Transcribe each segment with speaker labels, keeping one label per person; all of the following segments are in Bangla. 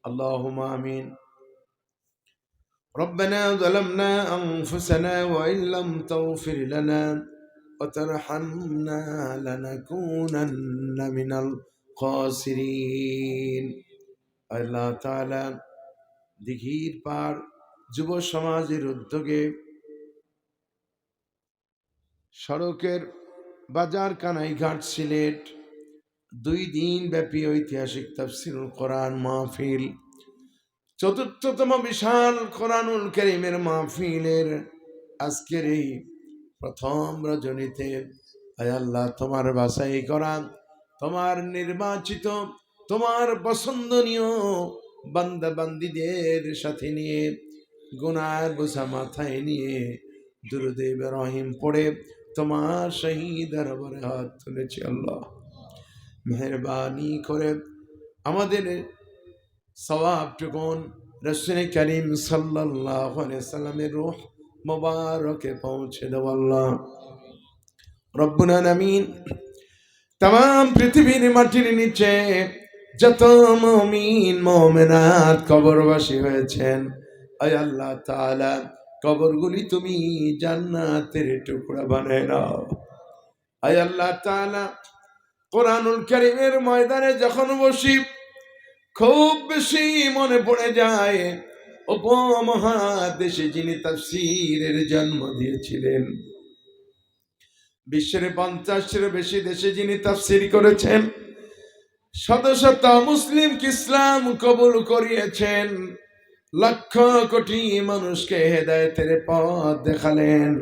Speaker 1: اللهم آمين. ربنا ظلمنا أنفسنا وإن لم تغفر لنا وترحمنا لنكونن من الخاسرين. আল্লাহ তাআলা দিঘির পার যুব সমাজের উদ্যোগে সড়কের বাজার কানাইঘাট সিলেট 2 দিন ব্যাপী ঐতিহাসিক তাফসীরুল কোরআন মাহফিল, চতুর্থতম বিশাল কোরআনুল কারীমের মাহফিলের আজকের এই প্রথম রজনীতে আয় আল্লাহ, তোমার বাছাই করা, তোমার নির্বাচিত, তোমার পছন্দনীয় বান্দা বান্দীদের সাথে নিয়ে গুনার বোঝা মাথায় নিয়ে দুরূদে ইব্রাহিম পড়ে তোমার শহীদ দরবারে হাত তুলেছি। আল্লাহ মেহেরবানি করে আমাদের সওয়াবটুকুন রাসূল করিম সাল্লাল্লাহু আলাইহি সাল্লামের রূহ মুবারকে পৌঁছে দাও। আল্লাহ রব্বুল আলামিন, तमाम পৃথিবীর মাটির নিচে যত মুমিন মুমিনাত কবরবাসী হয়েছেন, আয় আল্লাহ তাআলা কবরগুলি তুমি জান্নাতের টুকরা বানায় নাও। আয় আল্লাহ তাআলা, কোরআনুল কারীমের ময়দানে যখন বসি খুব বেশি মনে পড়ে যায় উপমহাদেশে যিনি তাফসীরের জন্ম দিয়েছিলেন, বিশ্বের 50-এর বেশি দেশে যিনি তাফসীর করেছেন, শত শত মুসলিমকে ইসলাম কবুল করিয়েছেন, লক্ষ কোটি মানুষকে হেদায়েতের পথ দেখালেন।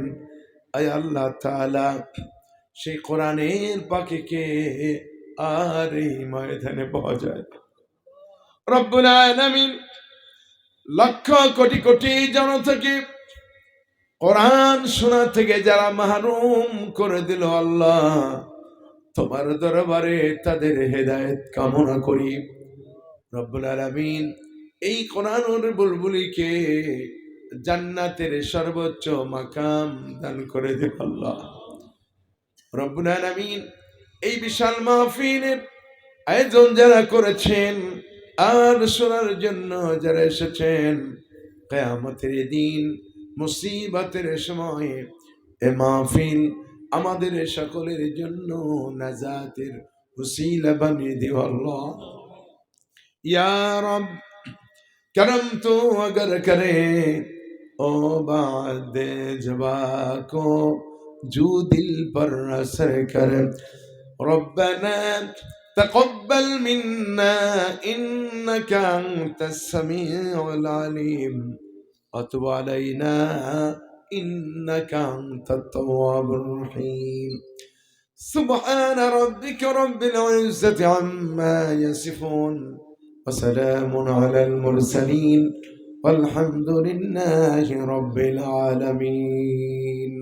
Speaker 1: আয় আল্লাহ তাআলা, সেই কোরআনের পাখিকে আর এই ময়দানে পাওয়া যায়। রব্বুল আলামিন, লক্ষ কোটি কোটি জনতাকে কোরআন শোনা থেকে যারা মাহরুম করে দিল, আল্লাহ তোমার দরবারে তাদের হেদায়েত কামনা করি। রব্বুল আলামিন, এই কোরআনের বুলবুলিকে জান্নাতের সর্বোচ্চ মাকাম দান করে দিন। আল্লাহ রব্বুল আলামিন, এই বিশাল মাহফিলের আয়োজন যারা করেছেন আর শোনার জন্য যারা এসেছেন, কিয়ামতের দিন মুসিবতের সময় এ মাহফিল আমাদের সকলের জন্য নাজাতের ওসিলা বানিয়ে দিও। আল্লাহ ইয়া রব, करम तो अगर करे ओ बाद जवा को जो दिल पर असर करे, रब्बना तक़ब्बल मिन्ना इन्नका अंतस समीउल अलीम व तुब अलैना इन्नका अंतत तव्वाबुर रहीम। सुब्हान रब्बिक रब्बिल इज्जति अम्मा यसिफून وسلام على المرسلين والحمد لله رب العالمين।